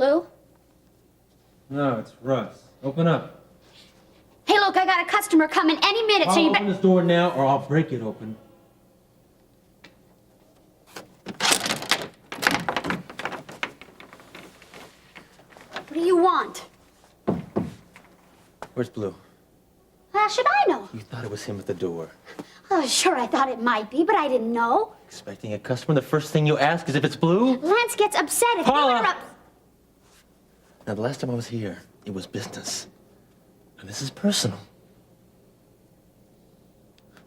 Blue? No, it's Russ. Open up. Hey, look, I got a customer coming any minute, so I'll you open this door now or I'll break it open. What do you want? Where's Blue? How should I know? You thought it was him at the door. Oh, sure, I thought it might be, but I didn't know. Expecting a customer, the first thing you ask is if it's Blue? Lance gets upset if he Paula! interrupts. Now, the last time I was here, it was business. And this is personal.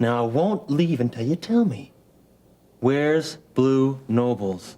Now, I won't leave until you tell me. Where's Blue Nobles?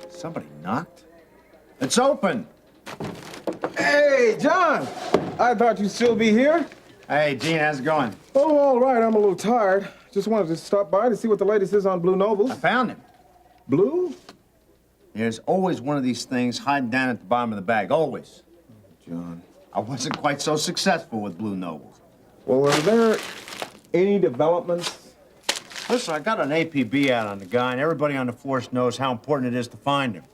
Somebody knocked? It's open! Hey, John! I thought you'd still be here. Hey, Gene, how's it going? Oh, all right. I'm a little tired. Just wanted to stop by to see what the latest is on Blue Nobles. I found him. Blue? There's always one of these things hiding down at the bottom of the bag, always. John. I wasn't quite so successful with Blue Nobles. Well, are there any developments? Listen, I got an APB out on the guy, and everybody on the force knows how important it is to find him.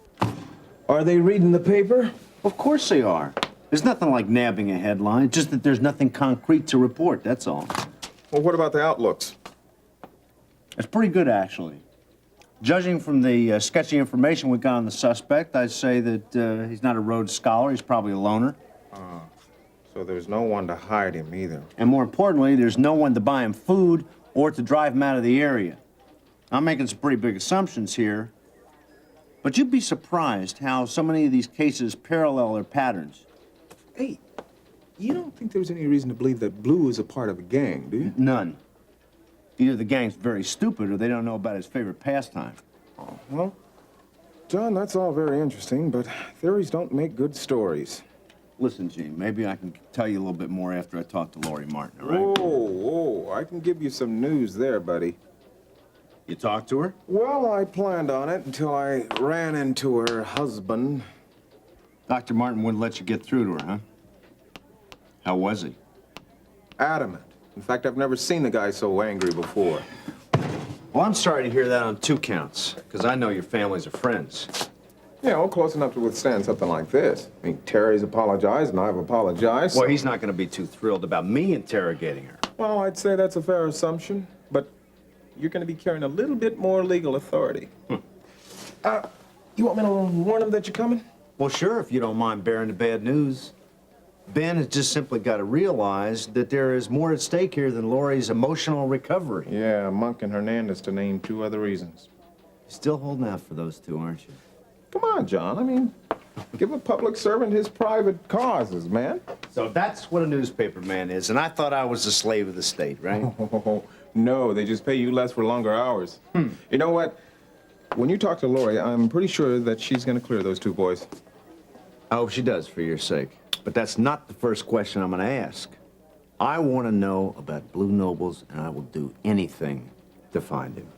Are they reading the paper? Of course they are. There's nothing like nabbing a headline, just that there's nothing concrete to report, that's all. Well, what about the outlooks? It's pretty good, actually. Judging from the sketchy information we got on the suspect, I'd say that he's not a Rhodes Scholar. He's probably a loner. So there's no one to hide him either. And more importantly, there's no one to buy him food or to drive him out of the area. I'm making some pretty big assumptions here, but you'd be surprised how so many of these cases parallel their patterns. Hey, you don't think there's any reason to believe that Blue is a part of a gang, do you? None. Either the gang's very stupid or they don't know about his favorite pastime. Oh, well, John, that's all very interesting, but theories don't make good stories. Listen, Gene, maybe I can tell you a little bit more after I talk to Lori Martin, all right? Whoa, I can give you some news there, buddy. You talked to her? Well, I planned on it until I ran into her husband. Dr. Martin wouldn't let you get through to her, huh? How was he? Adamant. In fact, I've never seen the guy so angry before. Well, I'm sorry to hear that on 2 counts, because I know your families are friends. You know, close enough to withstand something like this. I mean, Terry's apologized and I've apologized. Well, he's not going to be too thrilled about me interrogating her. Well, I'd say that's a fair assumption, but you're going to be carrying a little bit more legal authority. You want me to warn him that you're coming? Well, sure, if you don't mind bearing the bad news. Ben has just simply got to realize that there is more at stake here than Lori's emotional recovery. Yeah, Monk and Hernandez, to name 2 other reasons. Still holding out for those 2, aren't you? Come on, John. I mean, give a public servant his private causes, man. So that's what a newspaper man is, and I thought I was a slave of the state, right? Oh, no, they just pay you less for longer hours. You know what? When you talk to Lori, I'm pretty sure that she's going to clear those 2 boys. I hope she does, for your sake. But that's not the first question I'm going to ask. I want to know about Blue Nobles, and I will do anything to find him.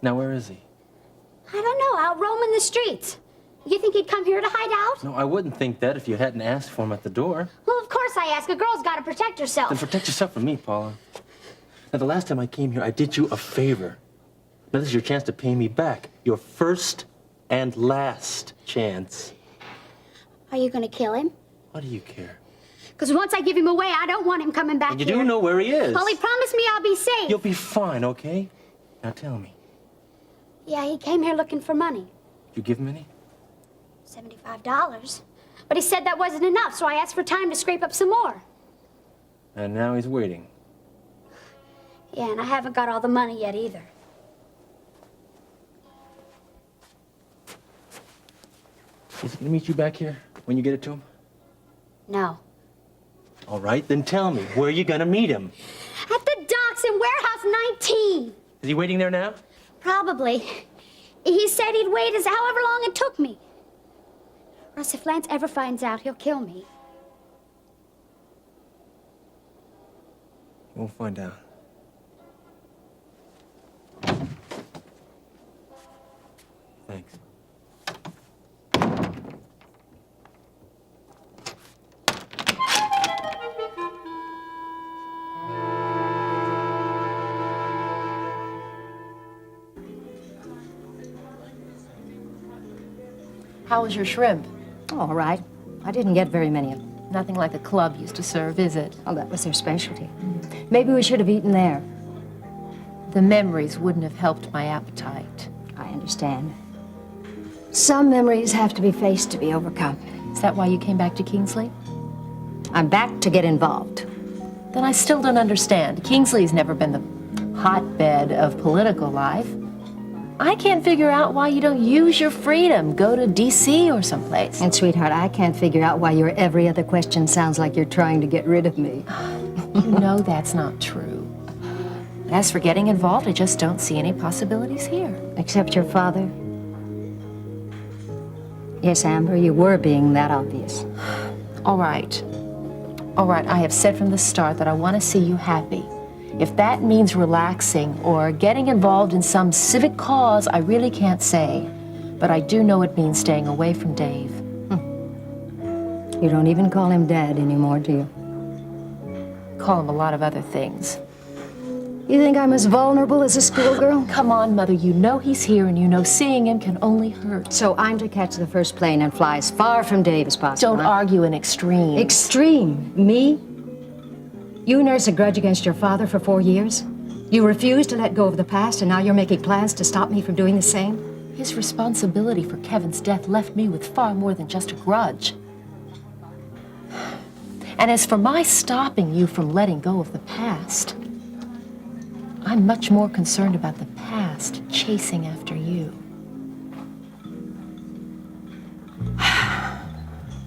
Now, where is he? I don't know, out roaming the streets. You think he'd come here to hide out? No, I wouldn't think that if you hadn't asked for him at the door. Well, of course I ask. A girl's got to protect herself. Then protect yourself from me, Paula. Now, the last time I came here, I did you a favor. Now, this is your chance to pay me back. Your first and last chance. Are you going to kill him? What do you care? Because once I give him away, I don't want him coming back And you here. do know where he is. Well, he promised me I'll be safe. You'll be fine, okay? Now, tell me. Yeah, he came here looking for money. You give him any? $75. But he said that wasn't enough, so I asked for time to scrape up some more. And now he's waiting. Yeah, and I haven't got all the money yet either. Is he gonna meet you back here when you get it to him? No. All right, then tell me, where are you gonna meet him? At the docks in warehouse 19. Is he waiting there now? Probably. He said he'd wait as however long it took me. Russ, if Lance ever finds out, he'll kill me. We'll find out. Thanks. How was your shrimp? All right. I didn't get very many of them. Nothing like the club used to serve, is it? Oh, that was their specialty. Maybe we should have eaten there. The memories wouldn't have helped my appetite. I understand. Some memories have to be faced to be overcome. Is that why you came back to Kingsley? I'm back to get involved. Then I still don't understand. Kingsley's never been the hotbed of political life. I can't figure out why you don't use your freedom, go to D.C. or someplace. And, sweetheart, I can't figure out why your every other question sounds like you're trying to get rid of me. You know that's not true. As for getting involved, I just don't see any possibilities here. Except your father? Yes, Amber, you were being that obvious. All right. All right, I have said from the start that I want to see you happy. If that means relaxing or getting involved in some civic cause, I really can't say. But I do know it means staying away from Dave. You don't even call him Dad anymore, do you? Call him a lot of other things. You think I'm as vulnerable as a schoolgirl? Come on, Mother, you know he's here and you know seeing him can only hurt. So I'm to catch the first plane and fly as far from Dave as possible. Don't argue in extremes. Extreme? Me? You nurse a grudge against your father for 4 years? You refuse to let go of the past, and now you're making plans to stop me from doing the same? His responsibility for Kevin's death left me with far more than just a grudge. And as for my stopping you from letting go of the past, I'm much more concerned about the past chasing after you.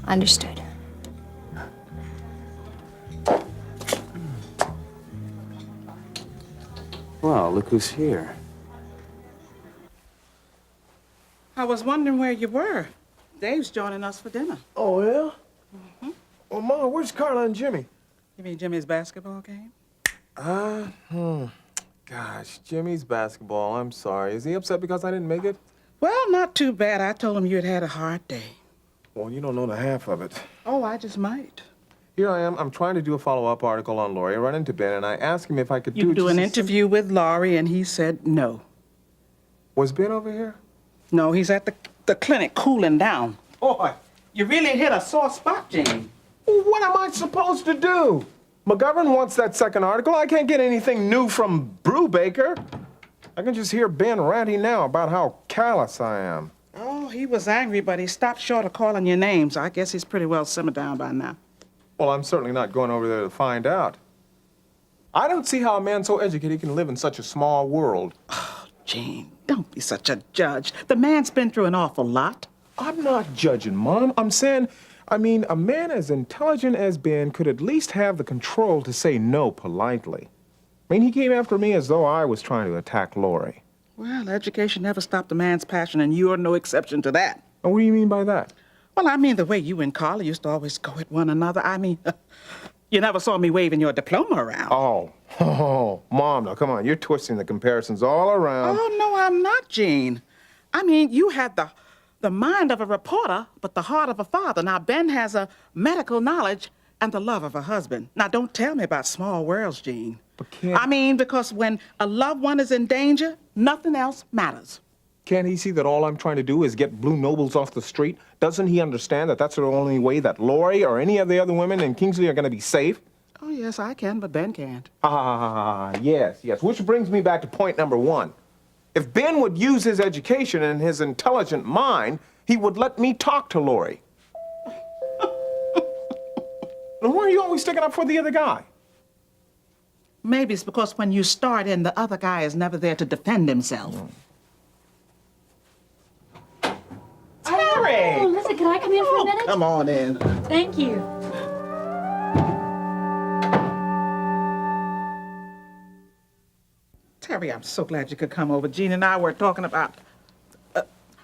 Understood. Well, look who's here. I was wondering where you were. Dave's joining us for dinner. Oh, yeah? Mm-hmm. Well, Mom, where's Carla and Jimmy? You mean Jimmy's basketball game? Gosh, Jimmy's basketball. I'm sorry. Is he upset because I didn't make it? Well, not too bad. I told him you had had a hard day. Well, you don't know the half of it. Oh, I just might. Here I am. I'm trying to do a follow-up article on Lori. I run into Ben, and I asked him if I could You do an just a interview with Laurie, and he said no. Was Ben over here? No, he's at the clinic cooling down. Boy, you really hit a sore spot, Jane. Well, what am I supposed to do? McGovern wants that second article. I can't get anything new from Brubaker. I can just hear Ben ranting now about how callous I am. Oh, he was angry, but he stopped short of calling your names. I guess he's pretty well simmered down by now. Well, I'm certainly not going over there to find out. I don't see how a man so educated can live in such a small world. Jane, don't be such a judge. The man's been through an awful lot. I'm not judging, Mom. I'm saying, a man as intelligent as Ben could at least have the control to say no politely. He came after me as though I was trying to attack Lori. Well, education never stopped a man's passion, and you're no exception to that. And what do you mean by that? Well, I mean the way you and Carla used to always go at one another. You never saw me waving your diploma around. Oh, Mom, now come on. You're twisting the comparisons all around. Oh, no, I'm not, Gene. You had the mind of a reporter, but the heart of a father. Now, Ben has a medical knowledge and the love of a husband. Now, don't tell me about small worlds, Gene. But can't... Because when a loved one is in danger, nothing else matters. Can't he see that all I'm trying to do is get Blue Nobles off the street? Doesn't he understand that that's the only way that Lori or any of the other women in Kingsley are going to be safe? Oh, yes, I can, but Ben can't. Yes. Which brings me back to point number one. If Ben would use his education and his intelligent mind, he would let me talk to Lori. And why are you always sticking up for the other guy? Maybe it's because when you start in, the other guy is never there to defend himself. Terry! Oh, listen, can I come in for a minute? Come on in. Thank you. Terry, I'm so glad you could come over. Jean and I were talking about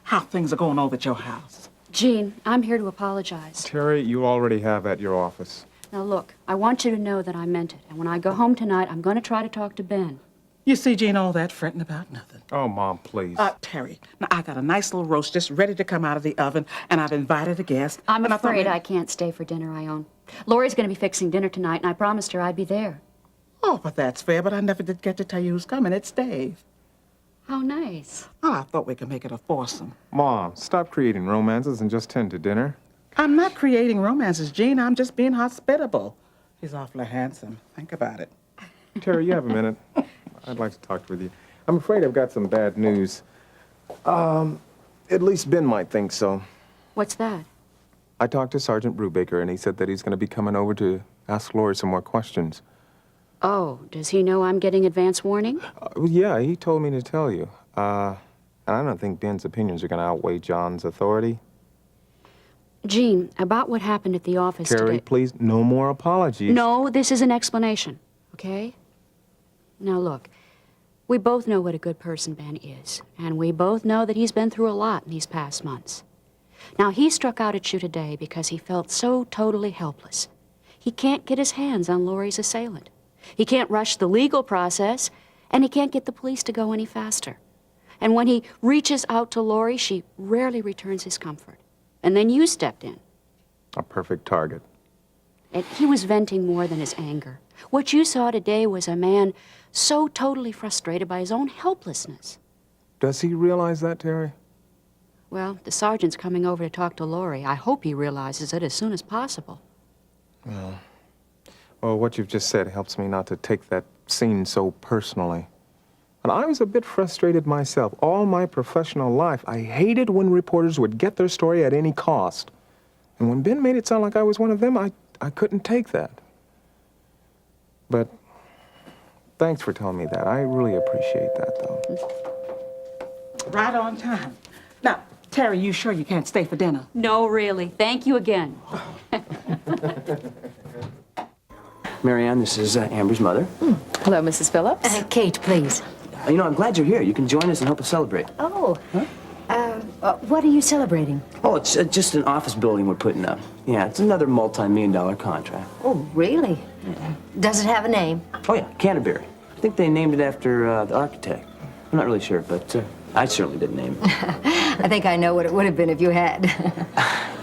how things are going over at your house. Jean, I'm here to apologize. Terry, you already have at your office. Now, look, I want you to know that I meant it. And when I go home tonight, I'm going to try to talk to Ben. You see, Jean, all that fretting about nothing. Oh, Mom, please. Terry, now I got a nice little roast just ready to come out of the oven, and I've invited a guest. I'm and I thought afraid maybe- I can't stay for dinner, Ione. Lori's going to be fixing dinner tonight, and I promised her I'd be there. Oh, but that's fair, but I never did get to tell you who's coming. It's Dave. How nice. Oh, I thought we could make it a foursome. Mom, stop creating romances and just tend to dinner. I'm not creating romances, Jean. I'm just being hospitable. He's awfully handsome. Think about it. Terry, you have a minute? I'd like to talk with you. I'm afraid I've got some bad news. At least Ben might think so. What's that? I talked to Sergeant Brubaker, and he said that he's going to be coming over to ask Lori some more questions. Oh, does he know I'm getting advance warning? Yeah, he told me to tell you. And I don't think Ben's opinions are going to outweigh John's authority. Jean, about what happened at the office Terry, today. please, no more apologies. No, this is an explanation, okay? Now, look, we both know what a good person Ben is, and we both know that he's been through a lot in these past months. Now, he struck out at you today because he felt so totally helpless. He can't get his hands on Lori's assailant. He can't rush the legal process, and he can't get the police to go any faster. And when he reaches out to Lori, she rarely returns his comfort. And then you stepped in. A perfect target. And he was venting more than his anger. What you saw today was a man so totally frustrated by his own helplessness. Does he realize that, Terry? Well, the sergeant's coming over to talk to Lori. I hope he realizes it as soon as possible. Well, what you've just said helps me not to take that scene so personally. And I was a bit frustrated myself. All my professional life, I hated when reporters would get their story at any cost. And when Ben made it sound like I was one of them, I couldn't take that. But thanks for telling me that. I really appreciate that, though. Right on time. Now, Terry, you sure you can't stay for dinner? No, really. Thank you again. Marianne, this is Amber's mother. Hello, Mrs. Phillips. Kate, please. You know, I'm glad you're here. You can join us and help us celebrate. Oh. What are you celebrating? Oh, it's just an office building we're putting up. Yeah, it's another multi-million-dollar contract. Oh, really? Does it have a name? Oh, yeah, Canterbury. I think they named it after the architect. I'm not really sure, but I certainly didn't name it. I think I know what it would have been if you had.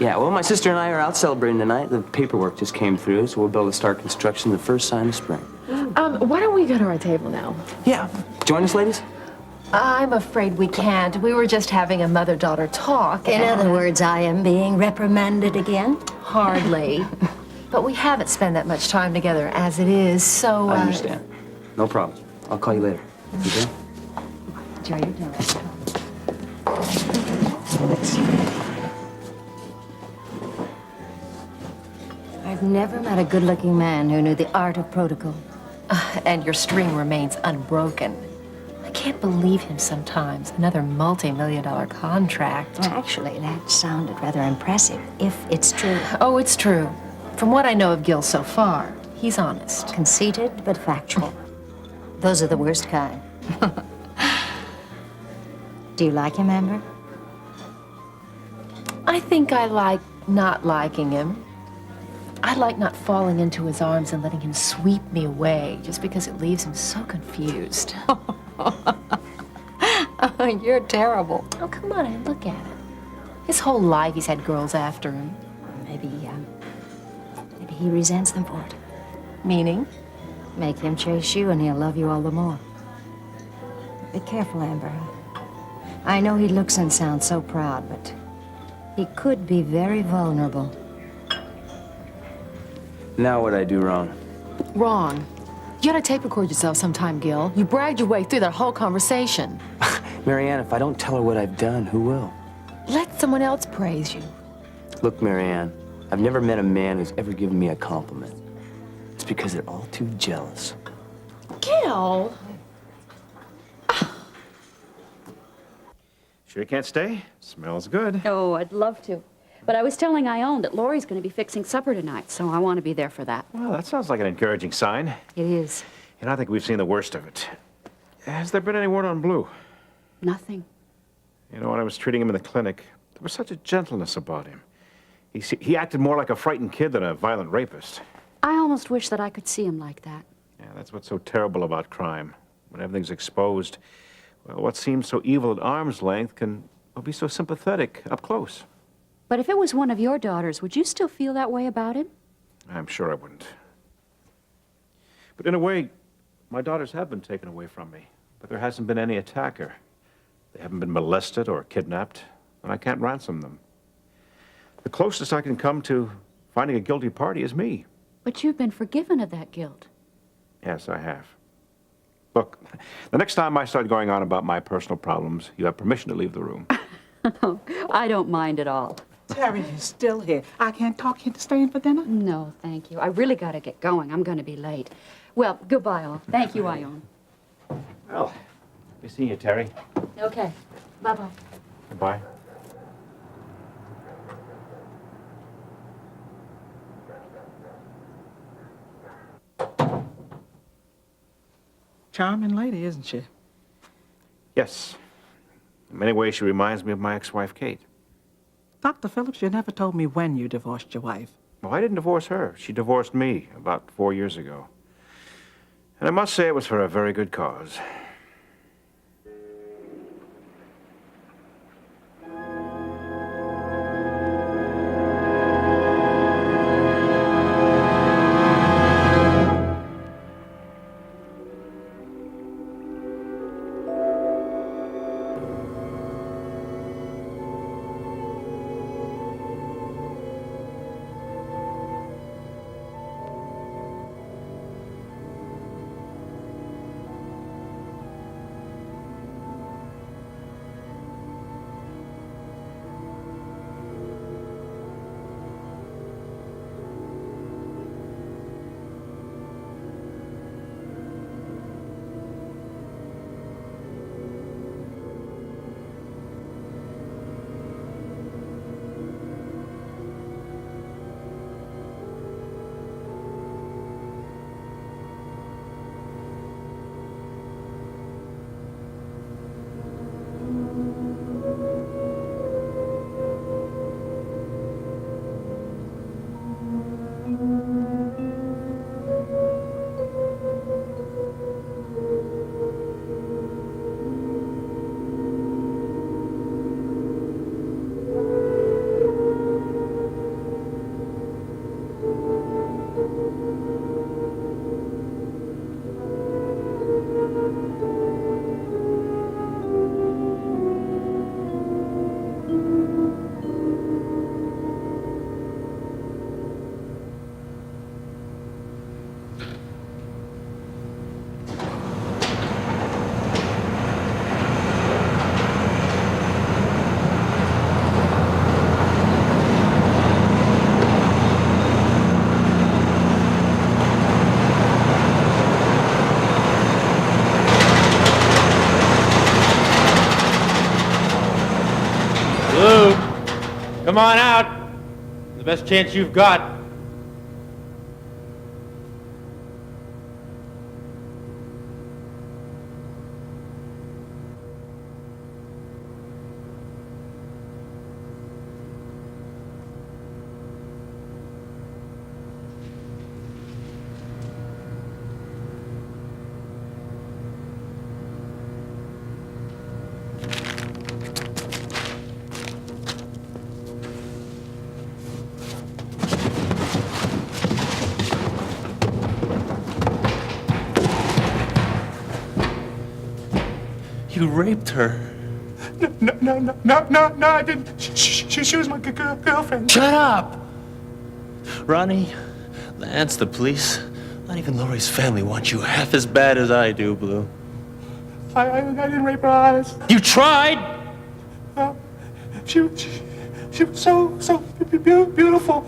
Yeah, well, my sister and I are out celebrating tonight. The paperwork just came through, so we'll be able to start construction the first sign of spring. Why don't we go to our table now? Yeah. Join us, ladies? I'm afraid we can't. We were just having a mother-daughter talk. In other words, I am being reprimanded again? Hardly. But we haven't spent that much time together as it is, so... I understand. No problem. I'll call you later. Okay? Enjoy your dinner. I've never met a good-looking man who knew the art of protocol. And your string remains unbroken. I can't believe him sometimes. Another multi-million-dollar contract. Actually, that sounded rather impressive, if it's true. Oh, it's true. From what I know of Gil so far, he's honest. Conceited, but factual. Those are the worst kind. Do you like him, Amber? I think I like not liking him. I like not falling into his arms and letting him sweep me away just because it leaves him so confused. Oh, you're terrible. Oh, come on and look at him. His whole life he's had girls after him. Maybe he resents them for it. Meaning? Make him chase you and he'll love you all the more. Be careful, Amber. I know he looks and sounds so proud, but he could be very vulnerable. Now what'd I do wrong? Wrong. You ought to tape record yourself sometime, Gil. You bragged your way through that whole conversation. Marianne, if I don't tell her what I've done, who will? Let someone else praise you. Look, Marianne, I've never met a man who's ever given me a compliment. It's because they're all too jealous. Gil! Sure you can't stay? Smells good. Oh, I'd love to. But I was telling Ione that Laurie's going to be fixing supper tonight, so I want to be there for that. Well, that sounds like an encouraging sign. It is. And I think we've seen the worst of it. Has there been any word on Blue? Nothing. You know, when I was treating him in the clinic, there was such a gentleness about him. He acted more like a frightened kid than a violent rapist. I almost wish that I could see him like that. Yeah, that's what's so terrible about crime. When everything's exposed, well, what seems so evil at arm's length can be so sympathetic up close. But if it was one of your daughters, would you still feel that way about him? I'm sure I wouldn't. But in a way, my daughters have been taken away from me. But there hasn't been any attacker. They haven't been molested or kidnapped, and I can't ransom them. The closest I can come to finding a guilty party is me. But you've been forgiven of that guilt. Yes, I have. Look, the next time I start going on about my personal problems, you have permission to leave the room. I don't mind at all. Terry is still here. I can't talk you into staying for dinner? No, thank you. I really got to get going. I'm going to be late. Well, goodbye, all. Thank you, Ione. Well, be seeing you, Terry. Okay. Bye-bye. Goodbye. Charming lady, isn't she? Yes. In many ways, she reminds me of my ex-wife, Kate. Dr. Phillips, you never told me when you divorced your wife. Well, I didn't divorce her. She divorced me about 4 years ago. And I must say it was for a very good cause. Blue, come on out. The best chance you've got. You raped her. No, I didn't. She was my girlfriend. Shut up! Ronnie, Lance, the police, not even Laurie's family want you half as bad as I do, Blue. I didn't rape her, honest. You tried! she was so beautiful,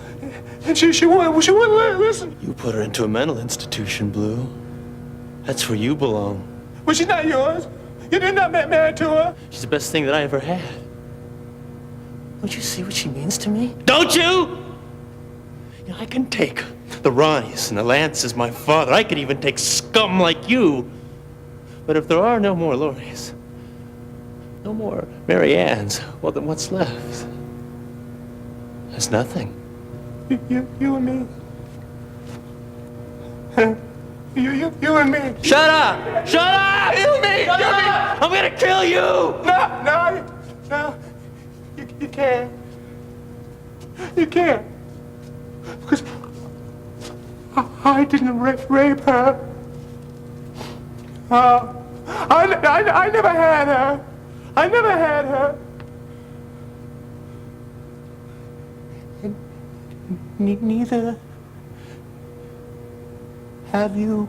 and she wouldn't listen. You put her into a mental institution, Blue. That's where you belong. Well, she's not yours. You're not married to her. She's the best thing that I ever had. Don't you see what she means to me? Don't you? You know, I can take the Ronnies and the Lances, my father. I can even take scum like you. But if there are no more Lories, no more Mary Anns, well, then what's left? There's nothing. You and me. You and me. Shut up! Shut up! You and me. Shut up! I'm gonna kill you! No. You can't. You can't. Because I didn't rape her. I never had her. I never had her. And neither have you.